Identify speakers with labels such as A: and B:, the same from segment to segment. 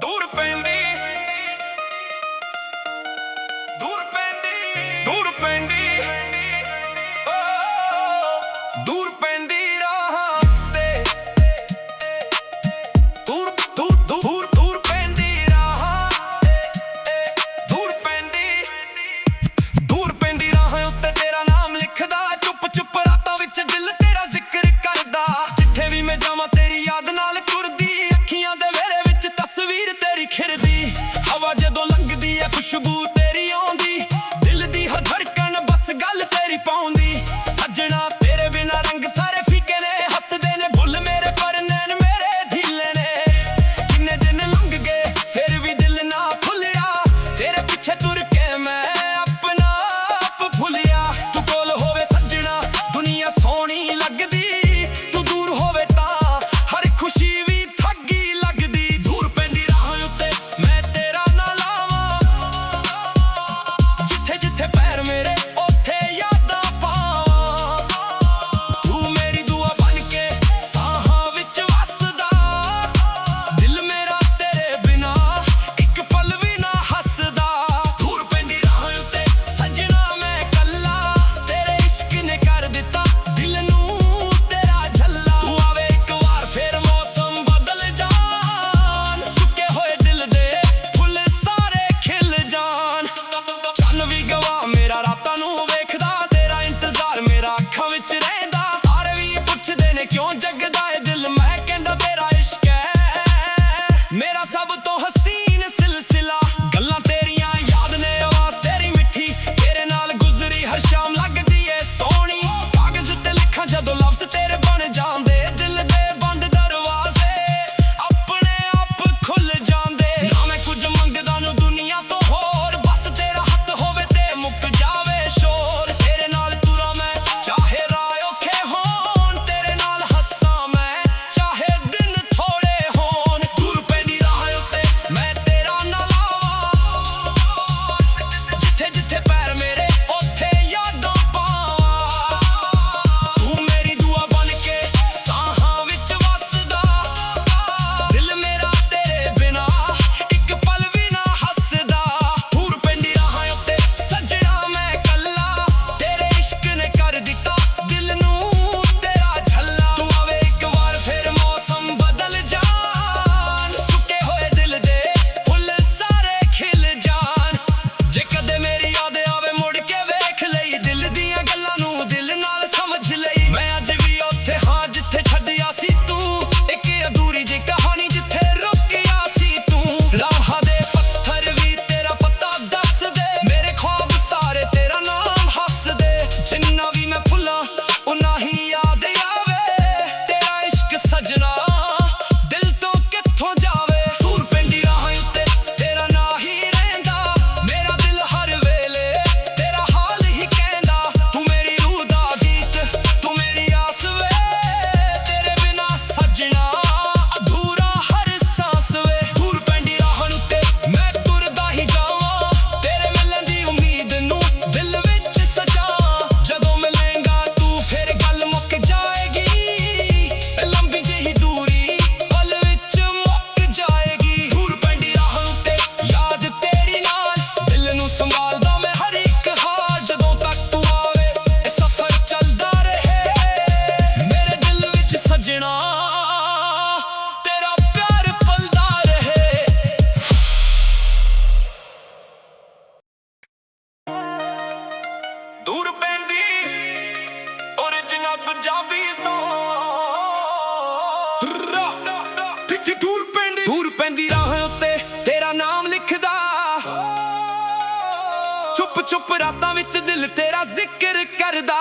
A: ਦੂਰ ਪੈਂਦੀ ਦੂਰ ਪੈਂਦੀ ਦੂਰ ਪੈਂਦੀ ਦੂਰ ਪੈਂਦੀ ਰਾਹਾਂ ਤੇ ਦੂਰ ਦੂਰ ਦੂਰ ਦੂਰ ਪੈਂਦੀ ਰਾਹਾਂ ਦੂਰ ਪੈਂਦੀ ਰਾਹਾਂ ਉੱਤੇ ਤੇਰਾ ਨਾਮ ਲਿਖਦਾ ਚੁੱਪ ਚੁੱਪ ਰਾਤਾਂ ਵਿੱਚ ਦਿਲ ਤੇਰਾ ਜ਼ਿਕਰ ਕਰਦਾ ਜਿੱਥੇ ਵੀ ਮੈਂ ਜਾਵਾਂ ਤੇਰੀ ਯਾਦ ਨਾਲ ਤੁਰਦੀ ਅੱਖੀਆਂ ਦੇ ਵੇੜੇ ਵਿੱਚ ਤਸਵੀਰ ਤੇਰੀ ਖਿਰਦੀ ਹਵਾ ਜਦੋਂ ਲੰਘਦੀ ਐ ਖੁਸ਼ਬੂ ਤੇਰੀ ਆਉਂਦੀ ਦਿਲ ਦੀ ਹਰ ਧੜਕਣ ਬਸ ਗੱਲ ਤੇਰੀ ਪਾਉਂਦੀ ਸੱਜਣਾ ਤੇਰੇ ਬਿਨਾ ਰੰਗ ਸਾਰੇ ਫੀਕੇ ਨੇ ਹੱਸਦੇ ਨੇ ਬੁੱਲ ਮੇਰੇ ਪਰ ਨੈਣ ਮੇਰੇ ਢੀਲੇ ਨੇ ਕਿੰਨੇ ਦਿਨ ਲੰਘ ਗਏ ਫਿਰ ਵੀ ਦਿਲ ਨਾ ਭੁੱਲਿਆ ਤੇਰੇ ਪਿੱਛੇ ਤੁਰ ਕੇ ਮੈਂ ਆਪਣਾ ਆਪ ਭੁੱਲਿਆ ਤੂੰ ਕੋਲ ਹੋਵੇ ਸੱਜਣਾ ਦੁਨੀਆ ਸੋਹਣੀ ਲੱਗਦੀ ਤੂੰ ਦੂਰ ਹੋਵੇ ਤਾਂ ਹਰ ਖੁਸ਼ੀ ਵੀ ਠੱਗੀ ਲੱਗਦੀ ਦੂਰ ਪੈਂਦੀ ਰਾਹਾਂ ਉੱਤੇ ਮੈਂ ਤੇਰਾ ਨਾ ਲਾਵਾਂ ਜਿੱਥੇ ਜਿੱਥੇ ਪੈਰ ਮੇਰੇ ਉੱਥੇ ਯਾਦਾਂ ਪਾਵਾਂ ਤੂੰ ਮੇਰੀ ਦੁਆ ਬਣ ਕੇ ਸਾਹਾਂ ਵਿੱਚ ਵਸਦਾ ਦਿਲ ਮੇਰਾ ਤੇਰੇ ਬਿਨਾ ਇੱਕ ਪਲ ਵੀ ਨਾ ਹੱਸਦਾ ਦੂਰ ਪੈਂਦੀ ਰਾਹਾਂ ਉੱਤੇ ਸੱਜਣਾ ਮੈਂ ਕੱਲਾ ਤੇਰੇ ਇਸ਼ਕ ਨੇ ਕਰ ਦਿੱਤਾ ਦਿਲ ਨੂੰ ਤੇਰਾ ਝੱਲਾ ਤੂੰ ਆਵੇ ਇੱਕ ਵਾਰ ਫਿਰ ਮੌਸਮ ਬਦਲ ਜਾਣ ਸੁੱਕੇ ਹੋਏ ਦਿਲ ਦੇ ਫੁੱਲ ਸਾਰੇ ਖਿਲ ਜਾਣ ਚੰਨ ਵੀ ਗਵਾ ਮੇਰਾ ਰਾਤਾਂ ਨੂੰ ਵੇਖਦਾ ਤੇਰਾ ਇੰਤਜ਼ਾਰ ਮੇਰਾ ਅੱਖਾਂ ਵਿੱਚ ਰਹਿੰਦਾ ਤਾਰੇ ਵੀ ਪੁੱਛਦੇ ਨੇ ਕਿਉਂ ਜਗਦਾ ਏ ਦਿਲ ਮੈਂ ਕਹਿੰਦਾ ਤੇਰਾ ਇਸ਼ਕ ਹੈ ਮੇਰਾ ਸਭ ਤੋਂ ਹਸੀਨ ਸਿਲਸਿਲਾ ਗੱਲਾਂ ਤੇਰੀਆਂ ਯਾਦ ਨੇ ਆਵਾਜ਼ ਤੇਰੀ ਮਿੱਠੀ ਤੇਰੇ ਨਾਲ ਗੁਜ਼ਰੀ ਹਰ ਸ਼ਾਮ ਲੱਗਦੀ ਏ ਸੋਹਣੀ ਕਾਗਜ਼ ਤੇ ਲਿਖਾਂ ਜਦੋਂ ਲਫ਼ਜ਼ ਤੇਰੇ ਬਣ ਜਾਂਦੇ ਦਿਲ ਦੇ ਬੰਦ ਦਰਵਾਜ਼ੇ ਆਪਣੇ ਆਪ ਖੁੱਲ ਜਾਂਦੇ ਨਾ ਮੈਂ ਕੁਝ ਮੰਗਦਾ ਨੂੰ ਦੁਨੀਆ ਤੋਂ ਹੋਰ ਬਸ ਤੇਰਾ ਹੱਥ ਹੋਵੇ ਤੇ ਮੁੱਕ ਜਾਵੇ ਸ਼ੋਰ ਤੇਰੇ ਨਾਲ ਤੁਰਾਂ ਮੈਂ ਚਾਹੇ ਰਾਹ ਔਖੇ ਹੋਣ ਤੇਰੇ ਨਾਲ ਹੱਸਾਂ ਮੈਂ ਚਾਹੇ ਦਿਨ ਥੋੜੇ ਹੋਣ ਦੂਰ ਪੈਂਦੀ ਰਾਹਾਂ ਉੱਤੇ ਮੈਂ ਤੇਰਾ ਨਾ ਲਾਵਾਂ ਜਿੱਥੇ ਜਿੱਥੇ ਪੈਰ ਮੇਰੇ ਉੱਥੇ ਯਾਦਾਂ ਪਾਵਾਂ ਤੂੰ ਮੇਰੀ ਦੁਆ ਬਣ ਕੇ ਸਾਹਾਂ ਵਿੱਚ ਵਸਦਾ ਦਿਲ ਮੇਰਾ ਤੇਰੇ ਬਿਨਾ ਇੱਕ ਪਲ ਵੀ ਨਾ ਹੱਸਦਾ ਦੂਰ ਪੈਂਦੀ ਰਾਹਾਂ ਉੱਤੇ ਸੱਜਣਾ ਮੈਂ ਕੱਲਾ ਤੇਰੇ ਇਸ਼ਕ ਨੇ ਕਰ ਦਿੱਤਾ ਦਿਲ ਨੂੰ ਤੇਰਾ ਝੱਲਾ ਤੂੰ ਆਵੇ ਇੱਕ ਵਾਰ ਫਿਰ ਮੌਸਮ ਬਦਲ ਜਾਣ ਸੁੱਕੇ ਹੋਏ ਦਿਲ ਦੇ ਫੁੱਲ ਸਾਰੇ ਖਿਲ ਜਾਣ ਜੇ ਕਦੇ ਮੇਰੀ ਯਾਦ ਆਵੇ ਮੁੜ ਕੇ ਵੇਖ ਲਈ ਦਿਲ ਦੀਆਂ ਗੱਲਾਂ ਨੂੰ ਦਿਲ ਨਾਲ ਸਮਝ ਲਈ ਮੈਂ ਅੱਜ ਵੀ ਉੱਥੇ ਹਾਂ ਜਿੱਥੇ ਛੱਡਿਆ ਸੀ ਤੂੰ ਇੱਕ ਅਧੂਰੀ ਜਿਹੀ ਕਹਾਣੀ ਜਿੱਥੇ ਰੁਕਿਆ ਸੀ ਤੂੰ ਰਾਹਾਂ ਦੇ ਪੱਥਰ ਵੀ ਤੇਰਾ ਪਤਾ ਦੱਸਦੇ ਮੇਰੇ ਖ਼ਵਾਬ ਸਾਰੇ ਤੇਰਾ ਨਾਮ ਹੱਸਦੇ ਜਿੰਨਾ ਵੀ ਮੈਂ ਭੁੱਲਾਂ ਉਨਾ ਹੀ ਯਾਦ ਆਵੇ ਤੇਰਾ ਇਸ਼ਕ ਸਜਣਾ ਦਿਲ ਤੋਂ ਕਿੱਥੋਂ ਜਾਵੇ ਦੂਰ ਪੈਂਦੀ ਰਾਹਾਂ ਉੱਤੇ ਤੇਰਾ ਨਾਂ ਹੀ ਰਹਿੰਦਾ ਮੇਰਾ ਦਿਲ ਹਰ ਵੇਲੇ ਤੇਰਾ ਹਾਲ ਹੀ ਕਹਿੰਦਾ ਤੂੰ ਮੇਰੀ ਰੂਹ ਦਾ ਗੀਤ ਤੂੰ ਮੇਰੀ ਆਸ ਵੇ ਤੇਰੇ ਬਿਨਾ ਸਜਣਾ ਅਧੂਰਾ ਹਰ ਸਾਂਸ ਵੇ ਦੂਰ ਪੈਂਦੀ ਰਾਹਾਂ ਉੱਤੇ ਮੈਂ ਤੁਰਦਾ ਹੀ ਜਾਵਾਂ ਤੇਰੇ ਮਿਲਣ ਦੀ ਉਮੀਦ ਨੂੰ ਦਿਲ ਵਿੱਚ ਸਜਾਵਾਂ ਜਦੋਂ ਮਿਲੇਂਗਾ ਤੂੰ ਫਿਰ ਗੱਲ ਮੁੱਕ ਜਾਏਗੀ ਲੰਬੀ ਜਿਹੀ ਦੂਰੀ ਪਲ ਵਿੱਚ ਮੁੱਕ ਜਾਏਗੀ ਦੂਰ ਪੈਂਦੀ ਰਾਹਾਂ ਉੱਤੇ ਯਾਦ ਤੇਰੀ ਨਾਲ ਦਿਲ ਨੂੰ ਸੰਭਾਲਦਾ ਮੈਂ ਹਰ ਇੱਕ ਹਾਲ ਜਦੋਂ ਤੱਕ ਤੂੰ ਆਵੇ ਇਹ ਸਫ਼ਰ ਚੱਲਦਾ ਰਹੇ ਮੇਰੇ ਦਿਲ ਵਿੱਚ ਸਜਣਾ ਤੇਰਾ ਪਿਆਰ ਪਲਦਾ ਰਹੇ ਦੂਰ ਪੈਂਦੀ ਓਰੀਜਨਲ ਪੰਜਾਬੀ ਦੂਰ ਪੈਂਦੀ ਰਾਹਾਂ ਉੱਤੇ ਤੇਰਾ ਨਾਮ ਲਿਖਦਾ ਚੁੱਪ ਚੁੱਪ ਰਾਤਾਂ ਵਿੱਚ ਦਿਲ ਤੇਰਾ ਜ਼ਿਕਰ ਕਰਦਾ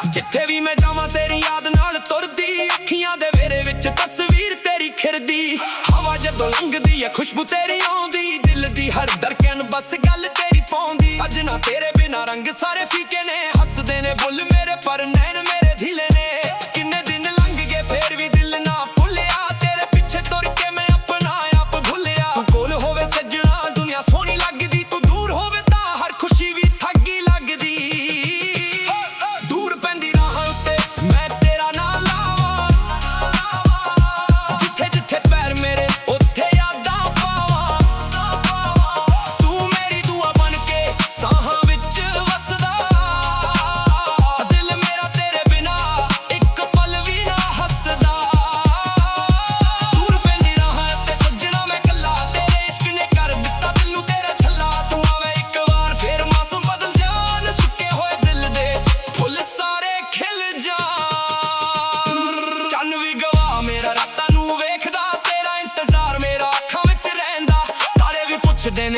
A: ਜਿੱਥੇ ਵੀ ਮੈਂ ਜਾਵਾਂ ਤੇਰੀ ਯਾਦ ਨਾਲ ਤੁਰਦੀ ਅੱਖੀਆਂ ਦੇ ਵੇੜੇ ਵਿੱਚ ਤਸਵੀਰ ਤੇਰੀ ਖਿਰਦੀ ਹਵਾ ਜਦੋਂ ਲੰਘਦੀ ਐ ਖੁਸ਼ਬੂ ਤੇਰੀ ਆਉਂਦੀ ਦਿਲ ਦੀ ਹਰ ਧੜਕਣ ਬਸ ਗੱਲ ਤੇਰੀ ਪਾਉਂਦੀ ਸੱਜਣਾ ਤੇਰੇ ਬਿਨਾ ਰੰਗ ਸਾਰੇ ਫੀਕੇ ਨੇ ਹੱਸਦੇ ਨੇ ਬੁੱਲ ਮੇਰੇ ਪਰ ਨੈਣ ਮੇਰੇ ਢੀਲੇ ਨੇ ਕਿੰਨੇ ਦਿਨ ਲੰਘ ਗਏ ਫੇਰ ਵੀ ਦਿਲ ਨਾ ਭੁੱਲਿਆ ਤੇਰੇ ਪਿੱਛੇ ਤੁਰ ਕੇ ਮੈਂ ਆਪਣਾ ਆਪ ਭੁੱਲਿਆ ਤੂੰ ਕੋਲ ਹੋਵੇ ਸੱਜਣਾ ਦੁਨੀਆ ਸੋਹਣੀ ਲੱਗਦੀ ਤੂੰ ਦੂਰ ਹੋਵੇ ਤਾਂ ਹਰ ਖੁਸ਼ੀ ਵੀ ਠੱਗੀ ਲੱਗਦੀ ਦੂਰ ਪੈਂਦੀ ਰਾਹਾਂ ਉੱਤੇ ਮੈਂ ਤੇਰਾ ਨਾ ਲਾਵਾਂ ਜਿੱਥੇ ਜਿੱਥੇ ਪੈਰ ਮੇਰੇ ਉੱਥੇ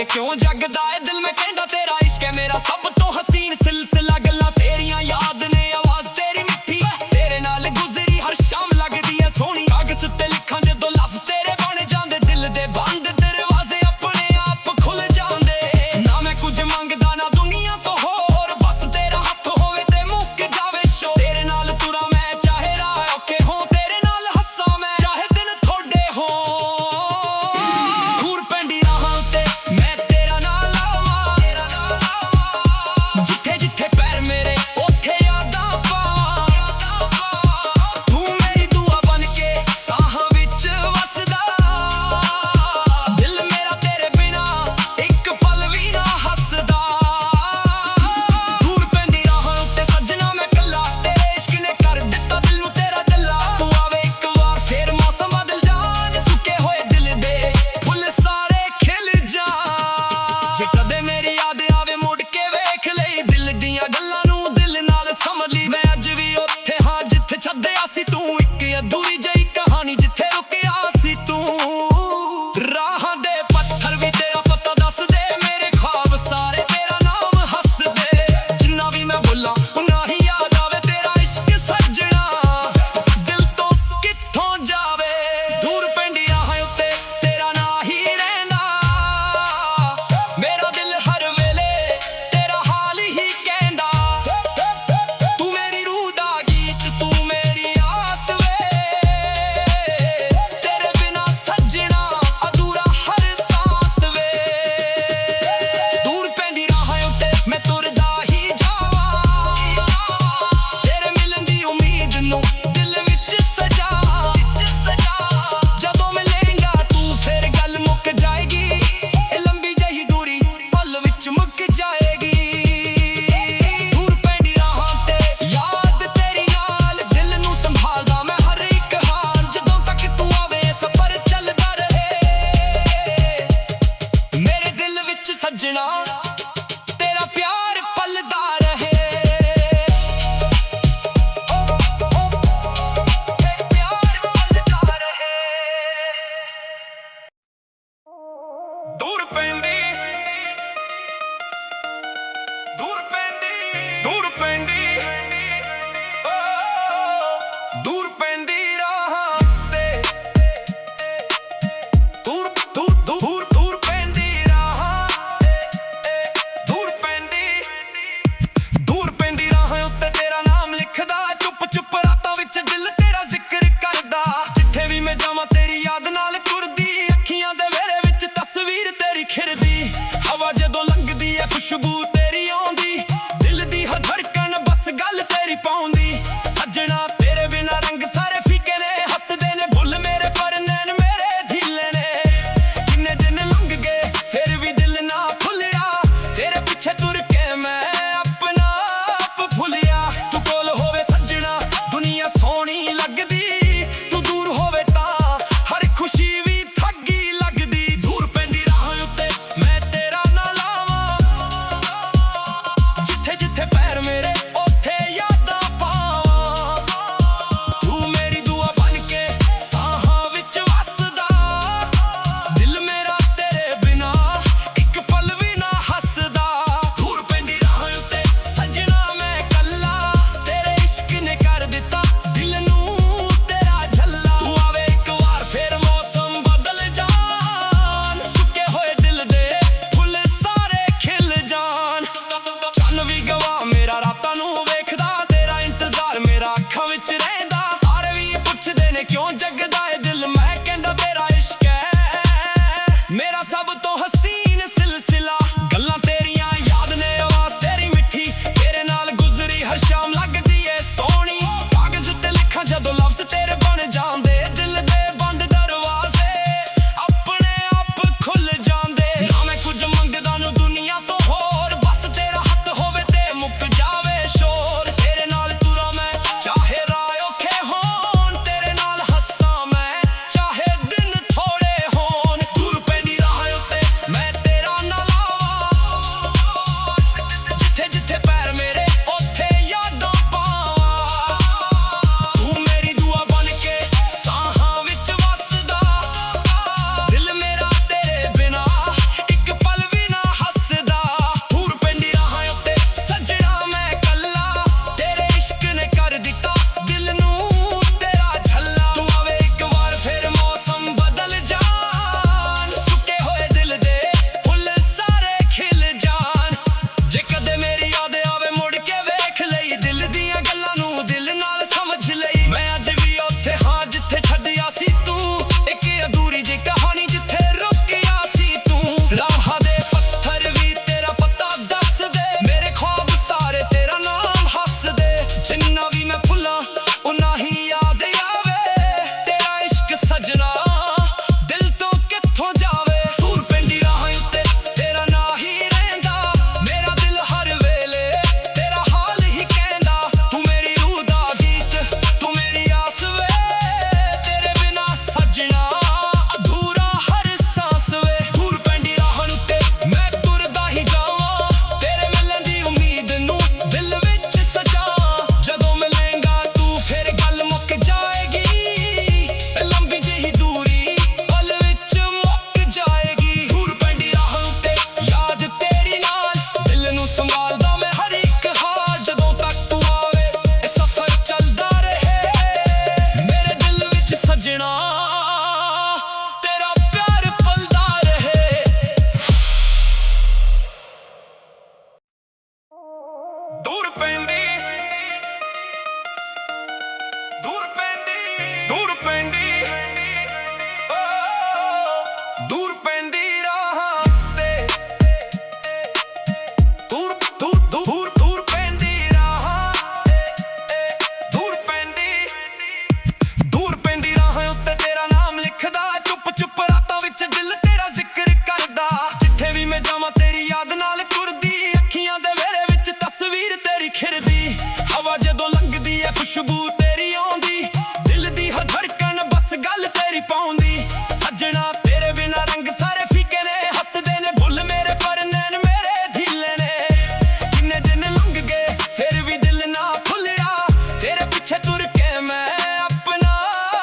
A: ਵੇ ਕਿਉਂ ਜਗਦਾ ਏ ਦਿਲ ਮੈਂ ਕਹਿੰਦਾ ਤੇਰਾ ਇਸ਼ਕ ਹੈ ਮੇਰਾ ਸਭ ਤੋਂ ਹਸੀਨ ਸਿਲਸਿਲਾ ਗੱਲਾਂ ਤੇਰੀਆਂ ਯਾਦ ਨੇ ਆਵਾਜ਼ ਤੇਰੀ ਮਿੱਠੀ ਤੇਰੇ ਨਾਲ ਗੁਜ਼ਰੀ ਹਰ ਸ਼ਾਮ ਲੱਗਦੀ ਏ ਸੋਹਣੀ ਕਾਗਜ਼ ਤੇ ਲਿਖਾਂ ਜਦੋਂ ਲਫ਼ਜ਼ ਤੇਰੇ ਬਣ ਜਾਂਦੇ ਦਿਲ ਦੇ ਬੰਦ ਦਰਵਾਜ਼ੇ ਆਪਣੇ ਆਪ ਖੁੱਲ ਜਾਂਦੇ ਨਾ ਮੈਂ ਕੁਝ ਮੰਗਦਾ ਨਾ ਦੁਨੀਆ ਤੋਂ ਹੋਰ ਬਸ ਤੇਰਾ ਹੱਥ ਹੋਵੇ ਤੇ ਮੁੱਕ ਜਾਵੇ ਸ਼ੋ ਤੇਰੇ ਨਾਲ ਤੁਰਾਂ ਮੈਂ ਚਾਹੇ ਰਾਹ ਔਖੇ ਹੋਂ ਤੇਰੇ ਨਾਲ ਹੱਸਾਂ ਮੈਂ ਚਾਹੇ ਦਿਨ ਥੋੜੇ ਹੋਂ ਦੂਰ ਪੈਂਦੀ ਰਾਹਾਂ ਉੱਤੇ ਮੈਂ ਤੇਰਾ ਨਾਂ ਲਾਵਾਂ ਜਿੱਥੇ ਜਿੱਥੇ ਪੈਰ ਮੇਰੇ ਉੱਥੇ ਯਾਦਾਂ ਪਾਵਾਂ ਤੂੰ ਮੇਰੀ ਦੁਆ ਬਣ ਕੇ ਸਾਹਾਂ ਵਿੱਚ ਵਸਦਾ ਦਿਲ ਮੇਰਾ ਤੇਰੇ ਬਿਨਾ ਇੱਕ ਪਲ ਵੀ ਨਾ ਹੱਸਦਾ ਦੂਰ ਪੈਂਦੀ ਰਾਹਾਂ ਉੱਤੇ ਸੱਜਣਾ ਮੈਂ ਕੱਲਾ ਤੇਰੇ ਇਸ਼ਕ ਨੇ ਕਰ ਦਿੱਤਾ ਦਿਲ ਨੂੰ ਤੇਰਾ ਜੱਲਾ ਤੂੰ ਆਵੇ ਇੱਕ ਵਾਰ ਫੇਰ ਮੌਸਮ ਬਦਲ ਜਾਣ ਸੁੱਕੇ ਹੋਏ ਦਿਲ ਦੇ ਫੁੱਲ ਸਾਰੇ ਖਿਲ ਜਾਣ ਜੇ ਕਦੇ ਮੇਰੀ ਯਾਦ ਆਵੇ ਮੁੜ ਕੇ ਵੇਖ ਲਈ ਦਿਲ ਦੀਆਂ ਗੱਲਾਂ ਨੂੰ ਦਿਲ ਨਾਲ ਸਮਝ ਲਈ ਮੈਂ ਅੱਜ ਵੀ ਉੱਥੇ ਹਾਂ ਜਿੱਥੇ ਛੱਡਿਆ ਸੀ ਤੂੰ ਇੱਕ ਅਧੂਰੀ ਜਿਹੀ ਕਹਾਣੀ ਜਿੱਥੇ ਰੁਕਿਆ ਸੀ ਤੂੰ ਰਾਹਾਂ ਦੇ ਪੱਥਰ ਵੀ ਤੇਰਾ ਪਤਾ ਦੱਸਦੇ ਮੇਰੇ ਖ਼ਵਾਬ ਸਾਰੇ ਤੇਰਾ ਨਾਮ ਹੱਸਦੇ ਜਿੰਨਾ ਵੀ ਮੈਂ ਬੋਲਾਂ ਉਨਾ ਹੀ ਯਾਦ ਆਵੇ ਤੇਰਾ ਇਸ਼ਕ ਸੱਜਣਾ ਦਿਲ ਤੋਂ ਕਿੱਥੋਂ ਜਾਵੇ ਦੂਰ ਪੈਂਦੀ ਰਾਹਾਂ ਉੱਤੇ ਤੇਰਾ ਨਾਂ ਹੀ ਰਹਿੰਦਾ ਮੇਰਾ ਦਿਲ ਹਰ ਵੇਲੇ ਤੇਰਾ ਹਾਲ ਹੀ ਕਹਿੰਦਾ ਤੂੰ ਮੇਰੀ ਰੂਹ ਦਾ ਗੀਤ ਤੂੰ ਮੇਰੀ ਆਸ ਵੇ ਤੇਰੇ ਬਿਨਾ ਸੱਜਣਾ ਅਧੂਰਾ ਹਰ ਸਾਸ ਵੇ ਦੂਰ ਪੈਂਦੀ ਰਾਹਾਂ ਉੱਤੇ ਮੈਂ ਤੁਰਦਾ ਹੀ ਜਾਵਾਂ ਤੇਰੇ ਮਿਲਣ ਦੀ ਉਮੀਦ ਨੂੰ ਦਿਲ ਵਿੱਚ ਸਜਾ ਜਦੋਂ ਮਿਲੇਂਗਾ ਤੂੰ ਫਿਰ ਗੱਲ ਮੁੱਕ ਜਾਏਗੀ ਇਹ ਲੰਬੀ ਜਿਹੀ ਦੂਰੀ ਪਲ ਵਿੱਚ ਮੁੱਕ ਜਾਏਗੀ ਦੂਰ ਪੈਂਦੀ ਰਾਹਾਂ ਤੇ ਯਾਦ ਤੇਰੀ ਨਾਲ ਦਿਲ ਨੂੰ ਸੰਭਾਲਦਾ ਮੈਂ ਹਰ ਇੱਕ ਹਾਲ ਜਦੋਂ ਤੱਕ ਤੂੰ ਆਵੇ ਸਫ਼ਰ ਚੱਲਦਾ ਰਹੇ ਮੇਰੇ ਦਿਲ ਵਿੱਚ ਸੱਜਣਾ ਤੇਰਾ ਪਿਆਰ ਪਲਦਾ ਰਹੇ ਪਿਆਰ ਪਲਦਾ ਰਹੇ ਦੂਰ ਪੈਂਦੀ ਦੂਰ ਪੈਂਦੀ ਦੂਰ ਪੈਂਦੀ ਦੂਰ ਪੈਂਦੀ ਰਾਹਾਂ ਤੇ ਦੂਰ ਦੂਰ ਦੂਰ ਦੂਰ ਪੈਂਦੀ ਰਾਹਾਂ ਦੂਰ ਪੈਂਦੀ ਰਾਹਾਂ ਉੱਤੇ ਤੇਰਾ ਨਾਮ ਲਿਖਦਾ ਚੁੱਪ ਚੁੱਪ ਰਾਤਾਂ ਵਿੱਚ ਦਿਲ ਤੇਰਾ ਜ਼ਿਕਰ ਕਰਦਾ ਜਿੱਥੇ ਵੀ ਮੈਂ ਜਾਵਾਂ ਤੇਰੀ ਯਾਦ ਨਾਲ ਤੁਰਦੀ ਅੱਖੀਆਂ ਦੇ ਵਿਹੜੇ ਵਿੱਚ ਤਸਵੀਰ ਤੇਰੀ ਖਿਰਦੀ ਹਵਾ ਜਦੋਂ ਲੰਘਦੀ ਐ ਖੁਸ਼ਬੂ ਤੇਰੀ ਆਉਂਦੀ ਦਿਲ ਦੀ ਹਰ ਧੜਕਣ ਬਸ ਗੱਲ ਤੇਰੀ ਪਾਉਂਦੀ ਸੱਜਣਾ ਤੇਰੇ ਬਿਨਾ ਰੰਗ ਸਾਰੇ ਫੀਕੇ ਨੇ ਹੱਸਦੇ ਨੇ ਬੁੱਲ ਮੇਰੇ ਪਰ ਨੈਣ ਮੇਰੇ ਢੀਲੇ ਨੇ ਕਿੰਨੇ ਦਿਨ ਲੰਘ ਗਏ ਫਿਰ ਵੀ ਦਿਲ ਨਾ ਖੁੱਲਿਆ ਤੇਰੇ ਪਿੱਛੇ ਤੁਰ ਕੇ ਮੈਂ ਆਪਣਾ ਆਪ ਭੁੱਲਿਆ ਤੂੰ ਕੋਲ ਹੋਵੇ ਸੱਜਣਾ ਦੁਨੀਆ ਸੋਹਣੀ ਲੱਗਦੀ ਤੂੰ ਦੂਰ ਹੋਵੇ ਤਾਂ ਹਰ ਪਾਉਂਦੀ ਸੱਜਣਾ ਤੇਰੇ ਬਿਨਾ ਰੰਗ ਸਾਰੇ ਫੀਕੇ ਨੇ ਹੱਸਦੇ ਨੇ ਬੁੱਲ ਮੇਰੇ ਪਰ ਨੈਣ ਮੇਰੇ ਢੀਲੇ ਨੇ ਕਿੰਨੇ ਦਿਨ ਲੰਘ ਗਏ ਫਿਰ ਵੀ ਦਿਲ ਨਾ ਖੁੱਲਿਆ ਤੇਰੇ ਪਿੱਛੇ ਤੁਰ ਕੇ ਮੈਂ ਆਪਣਾ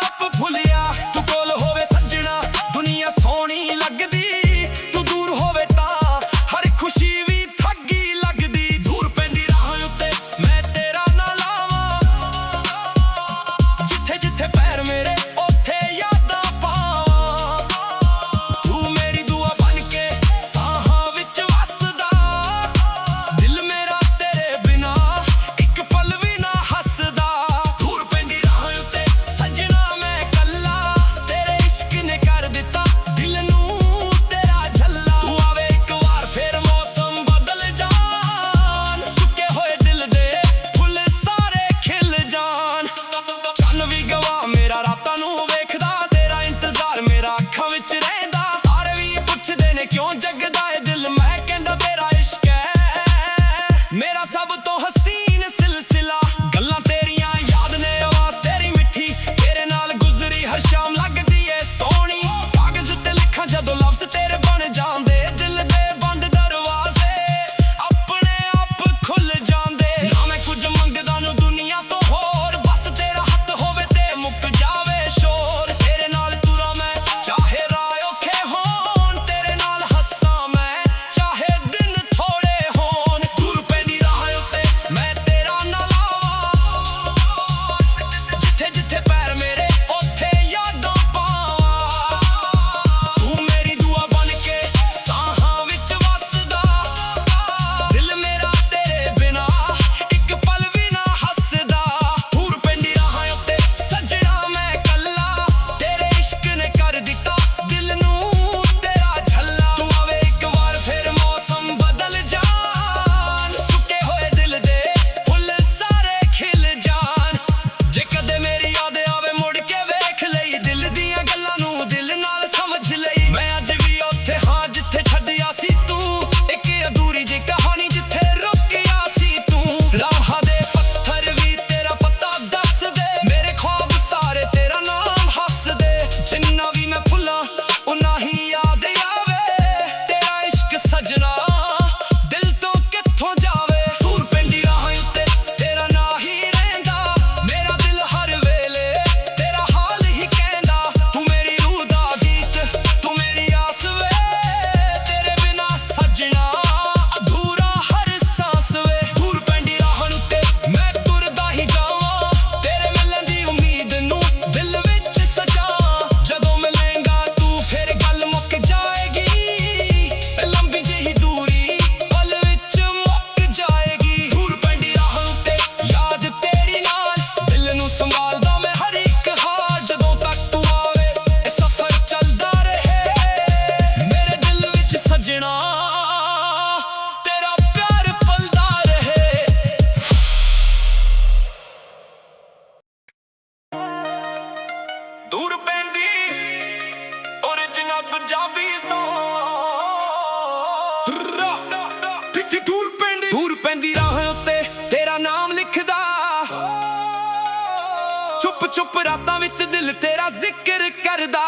A: ਆਪ ਭੁੱਲਿਆ ਤੂੰ ਕੋਲ ਹੋਵੇ ਸੱਜਣਾ ਦੁਨੀਆ ਸੋਹਣੀ ਲੱਗਦੀ ਤੂੰ ਦੂਰ ਹੋਵੇ ਤਾਂ ਹਰ ਖੁਸ਼ੀ ਵੀ ਠੱਗੀ ਲੱਗਦੀ ਦੂਰ ਪੈਂਦੀ ਰਾਹ ਉੱਤੇ ਮੈਂ ਤੇਰਾ ਨਾ ਲਾਵਾਂ ਜਿੱਥੇ ਜਿੱਥੇ ਪੈਰ ਮੇਰੇ ਉੱਥੇ ਯਾਦਾਂ ਪਾਵਾਂ ਤੂੰ ਮੇਰੀ ਦੁਆ ਬਣ ਕੇ ਸਾਹਾਂ ਵਿੱਚ ਵਸਦਾ ਦਿਲ ਮੇਰਾ ਤੇਰੇ ਬਿਨਾ ਇੱਕ ਪਲ ਵੀ ਨਾ ਹੱਸਦਾ ਦੂਰ ਪੈਂਦੀ ਰਾਹ ਉੱਤੇ ਸੱਜਣਾ ਮੈਂ ਕੱਲਾ ਤੇਰੇ ਇਸ਼ਕ ਨੇ ਕਰ ਦਿੱਤਾ ਦਿਲ ਨੂੰ ਤੇਰਾ ਝੱਲਾ ਤੂੰ ਆਵੇ ਇੱਕ ਵਾਰ ਫਿਰ ਮੌਸਮ ਬਦਲ ਜਾਣ ਸੁੱਕੇ ਹੋਏ ਦਿਲ ਦੇ ਫੁੱਲ ਸਾਰੇ ਖਿਲ ਜਾਣ ਚੰਨ ਵੀ ਗਵਾ ਮੇਰਾ ਰਾਤਾਂ ਨੂੰ ਵੇਖਦਾ ਤੇਰਾ ਇੰਤਜ਼ਾਰ ਮੇਰਾ ਅੱਖਾਂ ਵਿੱਚ ਰਹਿੰਦਾ ਤਾਰੇ ਵੀ ਪੁੱਛਦੇ ਨੇ ਕਿਉਂ ਜਗਦਾ ਏ ਦਿਲ ਮੈਂ ਕਹਿੰਦਾ ਤੇਰਾ ਇਸ਼ਕ ਹੈ ਮੇਰਾ ਸਭ ਤੋਂ ਹਸੀਨ ਸਿਲਸਿਲਾ ਗੱਲਾਂ ਤੇਰੀਆਂ ਯਾਦ ਨੇ ਆਵਾਜ਼ ਤੇਰੀ ਮਿੱਠੀ ਤੇਰੇ ਨਾਲ ਗੁਜ਼ਰੀ ਹਰ ਸ਼ਾਮ ਲੱਗਦੀ ਏ ਸੋਹਣੀ ਕਾਗਜ਼ ਤੇ ਲਿਖਾਂ ਜਦੋਂ ਲਫ਼ਜ਼ ਤੇਰੇ ਬਣ ਜਾਂਦੇ ਦਿਲ ਦੇ ਬੰਦ ਦਰਵਾਜ਼ੇ ਆਪਣੇ ਆਪ ਖੁੱਲ ਜਾਂਦੇ ਨਾ ਮੈਂ ਕੁਝ ਮੰਗਦਾ ਨੂੰ ਦੁਨੀਆ ਤੋਂ ਹੋਰ ਬਸ ਤੇਰਾ ਹੱਥ ਹੋਵੇ ਤੇ ਮੁੱਕ ਜਾਵੇ ਸ਼ੋਰ ਤੇਰੇ ਨਾਲ ਤੁਰਾਂ ਮੈਂ ਚਾਹੇ ਰਾਹ ਔਖੇ ਹੋਣ ਤੇਰੇ ਨਾਲ ਹੱਸਾਂ ਮੈਂ ਚਾਹੇ ਦਿਨ ਥੋੜੇ ਹੋਣ ਦੂਰ ਪੈਂਦੀ ਰਾਹ ਉੱਤੇ ਮੈਂ ਤੇਰਾ ਨਾ ਲਾਵਾਂ ਜਿੱਥੇ ਜਿੱਥੇ ਪੈਰ ਮੇਰੇ ਉੱਥੇ ਯਾਦਾਂ ਪਾਵਾਂ ਤੂੰ ਮੇਰੀ ਦੁਆ ਬਣ ਕੇ ਸਾਹਾਂ ਵਿੱਚ ਵਸਦਾ ਦਿਲ ਮੇਰਾ ਤੇਰੇ ਬਿਨਾ ਇੱਕ ਪਲ ਵੀ ਨਾ ਹੱਸਦਾ ਦੂਰ ਪੈਂਦੀ ਰਾਹ ਉੱਤੇ ਸੱਜਣਾ ਮੈਂ ਕੱਲਾ ਤੇਰੇ ਇਸ਼ਕ ਨੇ ਕਰ ਦਿੱਤਾ ਦਿਲ ਨੂੰ ਤੇਰਾ ਝੱਲਾ ਤੂੰ ਆਵੇ ਇੱਕ ਵਾਰ ਫਿਰ ਮੌਸਮ ਬਦਲ ਜਾਣ ਸੁੱਕੇ ਹੋਏ ਦਿਲ ਦੇ ਫੁੱਲ ਸਾਰੇ ਖਿਲ ਜਾਣ ਜੇ ਕਦੇ ਮੇਰੀ ਯਾਦ ਆਵੇ ਮੁੜ ਕੇ ਵੇਖ ਲਈ ਦਿਲ ਦੀਆਂ ਗੱਲਾਂ ਨੂੰ ਦਿਲ ਨਾਲ ਸਮਝ ਲਈ ਮੈਂ ਅੱਜ ਵੀ ਉੱਥੇ ਹਾਂ ਜਿੱਥੇ ਛੱਡਿਆ ਸੀ ਤੂੰ ਇੱਕ ਅਧੂਰੀ ਜਿਹੀ ਕਹਾਣੀ ਜਿੱਥੇ ਰੁਕਿਆ ਸੀ ਤੂੰ ਰਾਹਾਂ ਦੇ ਪੱਥਰ ਵੀ ਤੇਰਾ ਪਤਾ ਦੱਸਦੇ ਮੇਰੇ ਖ਼ਵਾਬ ਸਾਰੇ ਤੇਰਾ ਨਾਮ ਹੱਸਦੇ ਜਿੰਨਾ ਵੀ ਮੈਂ ਭੁੱਲਾਂ ਉਨਾ ਹੀ ਯਾਦ ਆਵੇ ਤੇਰਾ ਇਸ਼ਕ ਸਜਣਾ ਦਿਲ ਤੋਂ ਕਿੱਥੋਂ ਜਾਵੇ ਦੂਰ ਪੈਂਦੀ ਰਾਹ ਉੱਤੇ ਤੇਰਾ ਨਾਂ ਹੀ ਰਹਿੰਦਾ ਮੇਰਾ ਦਿਲ ਹਰ ਵੇਲੇ ਤੇਰਾ ਹਾਲ ਹੀ ਕਹਿੰਦਾ ਤੂੰ ਮੇਰੀ ਰੂਹ ਦਾ ਗੀਤ ਤੂੰ ਮੇਰੀ ਆਸ ਵੇ ਤੇਰੇ ਬਿਨਾ ਸੱਜਣਾ ਅਧੂਰਾ ਹਰ ਸਾਂਸ ਵੇ ਦੂਰ ਪੈਂਦੀ ਰਾਹ ਉੱਤੇ ਮੈਂ ਤੁਰਦਾ ਹੀ ਜਾਵਾਂ ਤੇਰੇ ਮਿਲਣ ਦੀ ਉਮੀਦ ਨੂੰ ਦਿਲ ਵਿੱਚ ਸਜਾ ਜਦੋਂ ਮਿਲੇਂਗਾ ਤੂੰ ਫਿਰ ਗੱਲ ਮੁੱਕ ਜਾਏਗੀ ਲੰਬੀ ਜਿਹੀ ਦੂਰੀ ਪਲ ਵਿੱਚ ਮੁੱਕ ਜਾਏਗੀ ਦੂਰ ਪੈਂਦੀ ਰਾਹ ਉੱਤੇ ਯਾਦ ਤੇਰੀ ਨਾਲ ਦਿਲ ਨੂੰ ਸੰਭਾਲਦਾ ਮੈਂ ਹਰ ਇੱਕ ਹਾਲ ਜਦੋਂ ਤੱਕ ਤੂੰ ਆਵੇ ਇਹ ਸਫ਼ਰ ਚੱਲਦਾ ਰਹੇ ਮੇਰੇ ਦਿਲ ਵਿੱਚ ਸੱਜਣਾ ਤੇਰਾ ਪਿਆਰ ਪਲਦਾ ਰਹੇ ਦੂਰ ਪੈਂਦੀ ਓਰੀਜਨਲ ਪੰਜਾਬੀ ਦੂਰ ਪੈਂਦੀ ਰਾਹ ਉੱਤੇ ਤੇਰਾ ਨਾਮ ਲਿਖਦਾ ਚੁੱਪ ਚੁੱਪ ਰਾਤਾਂ ਵਿੱਚ ਦਿਲ ਤੇਰਾ ਜ਼ਿਕਰ ਕਰਦਾ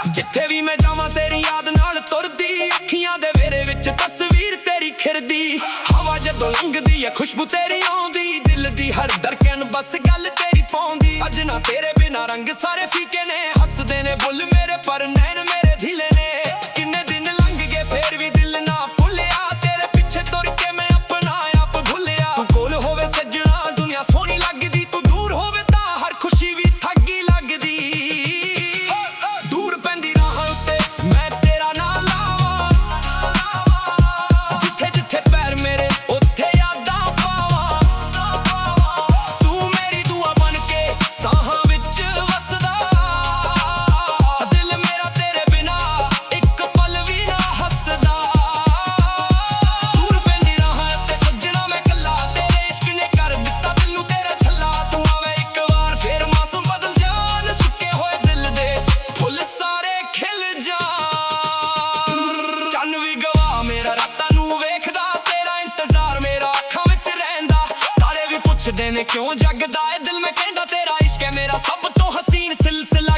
A: ਜਿੱਥੇ ਵੀ ਮੈਂ ਜਾਵਾਂ ਤੇਰੀ ਯਾਦ ਨਾਲ ਤੁਰਦੀ ਅੱਖੀਆਂ ਦੇ ਵੇਰੇ ਵਿੱਚ ਤਸਵੀਰ ਤੇਰੀ ਖਿਰਦੀ ਹਵਾ ਜਦੋਂ ਲੰਘਦੀ ਏ ਖੁਸ਼ਬੂ ਤੇਰੀ ਆਉਂਦੀ ਦਿਲ ਦੀ ਹਰ ਧੜਕਨ ਬਸ ਗੱਲ ਤੇਰੀ ਪਾਉਂਦੀ ਸੱਜਣਾ ਤੇਰੇ ਬਿਨਾ ਰੰਗ ਸਾਰੇ ਫੀਕੇ ਨੇ ਹੱਸਦੇ ਨੇ ਬੁੱਲ ਮੇਰੇ ਪਰ ਨੈਣ ਮੇਰੇ ਢੀਲੇ ਨੇ ਕਿੰਨੇ ਦਿਨ ਲੰਘ ਗਏ ਫੇਰ ਵੀ ਦਿਲ ਨਾ ਭੁੱਲਿਆ ਤੇਰੇ ਪਿੱਛੇ ਤੁਰ ਕੇ ਮੈਂ ਆਪਣਾ ਆਪ ਭੁੱਲਿਆ ਤੂੰ ਕੋਲ ਹੋਵੇ ਸੱਜਣਾ ਦੁਨੀਆ ਸੋਹਣੀ ਲੱਗਦੀ ਤੂੰ ਦੂਰ ਹੋਵੇ ਤਾਂ ਹਰ ਖੁਸ਼ੀ ਵੀ ਠੱਗੀ ਲੱਗਦੀ ਦੂਰ ਪੈਂਦੀ ਰਾਹ ਉੱਤੇ ਮੈਂ ਤੇਰਾ ਨਾ ਲਾਵਾਂ ਜਿੱਥੇ ਜਿੱਥੇ ਪੈਰ ਮੇਰੇ ਉੱਥੇ ਯਾਦਾਂ ਪਾਵਾਂ ਤੂੰ ਮੇਰੀ ਦੁਆ ਬਣ ਕੇ ਸਾਹਾਂ ਵਿੱਚ ਵਸਦਾ ਦਿਲ ਮੇਰਾ ਤੇਰੇ ਬਿਨਾ ਇੱਕ ਪਲ ਵੀ ਨਾ ਹੱਸਦਾ ਦੂਰ ਪੈਂਦੀ ਰਾਹ ਉੱਤੇ ਸੱਜਣਾ ਮੈਂ ਕੱਲਾ ਤੇਰੇ ਇਸ਼ਕ ਨੇ ਕਰ ਦਿੱਤਾ ਦਿਲ ਨੂੰ ਤੇਰਾ ਝੱਲਾ ਤੂੰ ਆਵੇ ਇੱਕ ਵਾਰ ਫਿਰ ਮੌਸਮ ਬਦਲ ਜਾਣ ਸੁੱਕੇ ਹੋਏ ਦਿਲ ਦੇ ਫੁੱਲ ਸਾਰੇ ਖਿਲ ਜਾਣ ਚੰਨ ਵੀ ਗਵਾ ਮੇਰਾ ਰਾਤਾਂ ਨੂੰ ਵੇਖਦਾ ਤੇਰਾ ਇੰਤਜ਼ਾਰ ਮੇਰਾ ਅੱਖਾਂ ਵਿੱਚ ਰਹਿੰਦਾ ਤਾਰੇ ਵੀ ਪੁੱਛਦੇ ਨੇ ਕਿਉਂ ਜਗਦਾ ਏ ਦਿਲ ਮੈਂ ਕਹਿੰਦਾ ਤੇਰਾ ਇਸ਼ਕ ਹੈ ਮੇਰਾ ਸਭ ਤੋਂ ਹਸੀਨ ਸਿਲਸਿਲਾ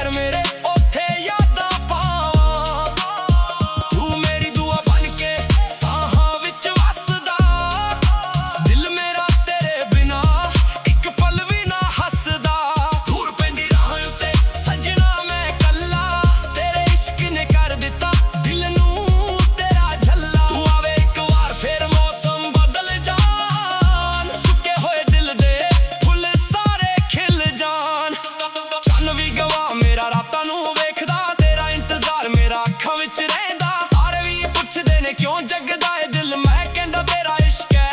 A: ਪੈਰ ਮੇਰੇ ਉੱਥੇ ਯਾਦਾਂ ਪਾਵਾਂ। ਤੂੰ ਮੇਰੀ ਦੁਆ ਬਣ ਕੇ ਸਾਹਾਂ ਵਿੱਚ ਵੱਸਦਾ, ਦਿਲ ਮੇਰਾ ਤੇਰੇ ਬਿਨਾ ਇੱਕ ਪਲ ਵੀ ਨਾ ਹੱਸਦਾ। ਦੂਰ ਪੈਂਦੀ ਰਾਹ ਉੱਤੇ ਸੱਜਣਾ ਮੈਂ ਕੱਲਾ, ਤੇਰੇ ਇਸ਼ਕ ਨੇ ਕਰ ਦਿੱਤਾ ਦਿਲ ਨੂੰ ਤੇਰਾ ਝੱਲਾ। ਤੂੰ ਆਵੇ ਇੱਕ ਵਾਰ ਫੇਰ ਮੌਸਮ ਬਦਲ ਜਾਣ, ਸੁੱਕੇ ਹੋਏ ਦਿਲ ਦੇ ਫੁੱਲ ਸਾਰੇ ਖਿਲ ਜਾਣ। ਚੰਨ ਵੀ ਗਵਾ ਮੇਰਾ ਰਾਤਾਂ ਨੂੰ ਵੇਖਦਾ, ਤੇਰਾ ਇੰਤਜ਼ਾਰ ਮੇਰਾ ਅੱਖਾਂ ਵਿੱਚ ਰਹਿੰਦਾ। ਤਾਰੇ ਵੀ ਪੁੱਛਦੇ ਨੇ ਕਿਉਂ ਜਗਦਾ ਏ ਦਿਲ, ਮੈਂ ਕਹਿੰਦਾ ਤੇਰਾ ਇਸ਼ਕ ਹੈ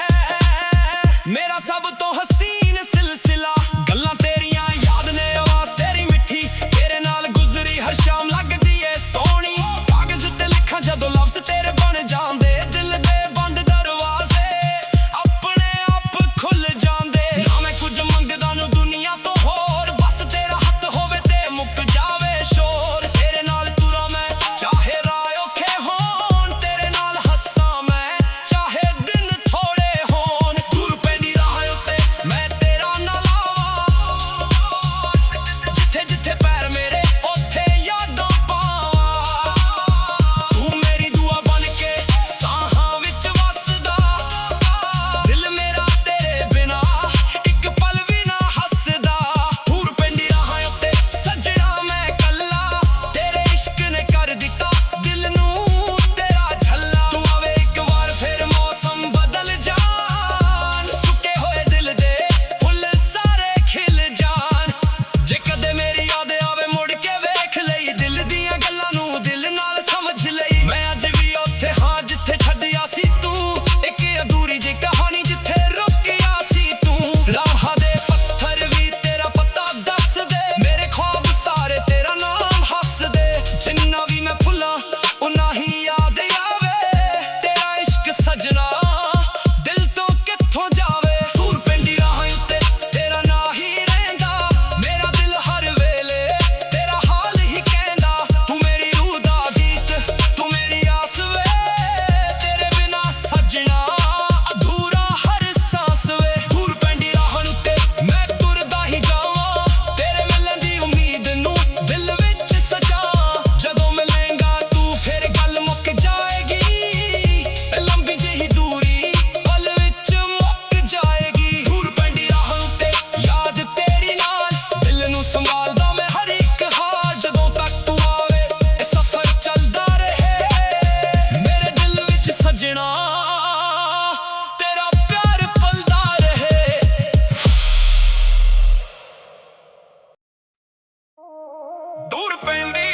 A: ਮੇਰਾ ਸਭ ਤੋਂ ਹਸੀਨ ਸਿਲਸਿਲਾ। ਗੱਲਾਂ ਤੇਰੀਆਂ ਯਾਦ ਨੇ ਆਵਾਜ਼ ਤੇਰੀ ਮਿੱਠੀ, ਤੇਰੇ ਨਾਲ ਗੁਜ਼ਰੀ ਹਰ ਸ਼ਾਮ ਲੱਗਦੀ ਏ ਸੋਹਣੀ। ਕਾਗਜ਼ ਤੇ ਲਿਖਾਂ ਜਦੋਂ ਲਫ਼ਜ਼ ਤੇਰੇ ਬਣ ਜਾਂਦੇ, ਦਿਲ ਦੇ ਬੰਦ ਦਰਵਾਜ਼ੇ ਆਪਣੇ ਆਪ ਖੁੱਲ ਜਾਂਦੇ। ਨਾ ਮੈਂ ਕੁਝ ਮੰਗਦਾ ਨੂੰ ਦੁਨੀਆ ਤੋਂ ਹੋਰ, ਬਸ ਤੇਰਾ ਹੱਥ ਹੋਵੇ ਤੇ ਮੁੱਕ ਜਾਵੇ ਸ਼ੋਰ। ਤੇਰੇ ਨਾਲ ਤੁਰਾਂ ਮੈਂ ਚਾਹੇ ਰਾਹ ਔਖੇ ਹੋਣ, ਤੇਰੇ ਨਾਲ ਹੱਸਾਂ ਮੈਂ ਚਾਹੇ ਦਿਨ ਥੋੜੇ ਹੋਣ। ਦੂਰ ਪੈਂਦੀ ਰਾਹ ਉੱਤੇ ਮੈਂ ਤੇਰਾ ਨਾਂ ਲਾਵਾਂ, ਜਿੱਥੇ ਜਿੱਥੇ ਪੈਰ ਮੇਰੇ ਉੱਥੇ ਯਾਦਾਂ ਪਾਵਾਂ। ਤੂੰ ਮੇਰੀ ਦੁਆ ਬਣ ਕੇ ਸਾਹਾਂ ਵਿੱਚ ਵੱਸਦਾ, ਦਿਲ ਮੇਰਾ ਤੇਰੇ ਬਿਨਾ ਇੱਕ ਪਲ ਵੀ ਨਾ ਹੱਸਦਾ। ਦੂਰ ਪੈਂਦੀ ਰਾਹ ਉੱਤੇ ਸੱਜਣਾ ਮੈਂ ਕੱਲਾ, ਤੇਰੇ ਇਸ਼ਕ ਨੇ ਕਰ ਦਿੱਤਾ ਦਿਲ ਨੂੰ ਤੇਰਾ ਝੱਲਾ। ਤੂੰ ਆਵੇ ਇੱਕ ਵਾਰ ਫੇਰ ਮੌਸਮ ਬਦਲ ਜਾਣ, ਸੁੱਕੇ ਹੋਏ ਦਿਲ ਦੇ ਫੁੱਲ ਸਾਰੇ ਖਿਲ ਜਾਣ। ਜੇ ਕਦੇ ਮੇਰੀ ਯਾਦ ਆਵੇ ਮੁੜ ਕੇ ਵੇਖ ਲਈ, ਦਿਲ ਦੀਆਂ ਗੱਲਾਂ ਨੂੰ ਦਿਲ ਨਾਲ ਸਮਝ ਲਈ। ਮੈਂ ਅੱਜ ਵੀ ਉੱਥੇ ਹਾਂ ਜਿੱਥੇ ਛੱਡਿਆ ਸੀ ਤੂੰ, ਇੱਕ ਅਧੂਰੀ ਜਿਹੀ ਕਹਾਣੀ ਜਿੱਥੇ ਰੁਕਿਆ ਸੀ ਤੂੰ। ਰਾਹਾਂ ਦੇ ਪੱਥਰ ਵੀ ਤੇਰਾ ਪਤਾ ਦੱਸਦੇ, ਮੇਰੇ ਖ਼ਵਾਬ ਸਾਰੇ ਤੇਰਾ ਨਾਮ ਹੱਸਦੇ। ਜਿੰਨਾ ਵੀ ਮੈਂ ਭੁੱਲਾਂ ਉਨਾ ਹੀ ਯਾਦ ਆਵੇ, ਤੇਰਾ ਇਸ਼ਕ ਸਜਣਾ ਦਿਲ ਤੋਂ ਕਿੱਥੋਂ ਜਾਵੇ। ਦੂਰ ਪੈਂਦੀ ਰਾਹ ਉੱਤੇ ਤੇਰਾ ਨਾਂ ਹੀ ਰਹਿੰਦਾ, ਮੇਰਾ ਦਿਲ ਹਰ ਵੇਲੇ ਤੇਰਾ ਹਾਲ ਹੀ ਕਹਿੰਦਾ। ਤੂੰ ਮੇਰੀ ਰੂਹ ਦਾ ਗੀਤ, ਤੂੰ ਮੇਰੀ ਆਸ ਵੇ, ਤੇਰੇ ਬਿਨਾ ਸਜਣਾ ਅਧੂਰਾ ਹਰ ਸਾਂਸ ਵੇ। ਦੂਰ ਪੈਂਦੀ ਰਾਹ ਉੱਤੇ ਮੈਂ ਤੁਰਦਾ ਹੀ ਜਾਵਾਂ, ਤੇਰੇ ਮਿਲਣ ਦੀ ਉਮੀਦ ਨੂੰ ਦਿਲ ਵਿੱਚ ਸਜਾਵਾਂ। ਜਦੋਂ ਮਿਲੇਂਗਾ ਤੂੰ ਫਿਰ ਗੱਲ ਮੁੱਕ ਜਾਏਗੀ, ਲੰਬੀ ਜਿਹੀ ਦੂਰੀ ਪਲ ਵਿੱਚ ਮੁੱਕ ਜਾਏਗੀ। ਦੂਰ ਪੈਂਦੀ ਰਾਹ ਉੱਤੇ ਯਾਦ ਤੇਰੀ ਨਾਲ, ਦਿਲ ਨੂੰ ਸੰਭਾਲਦਾ ਮੈਂ ਹਰ ਇੱਕ ਹਾਲ। ਜਦੋਂ ਤੱਕ ਤੂੰ ਆਵੇ ਇਹ ਸਫ਼ਰ ਚੱਲਦਾ ਰਹੇ, ਮੇਰੇ ਦਿਲ ਵਿੱਚ ਸਜਣਾ ਤੇਰਾ ਪਿਆਰ ਪਲਦਾ ਰਹੇ। ਦੂਰ ਪੈਂਦੀ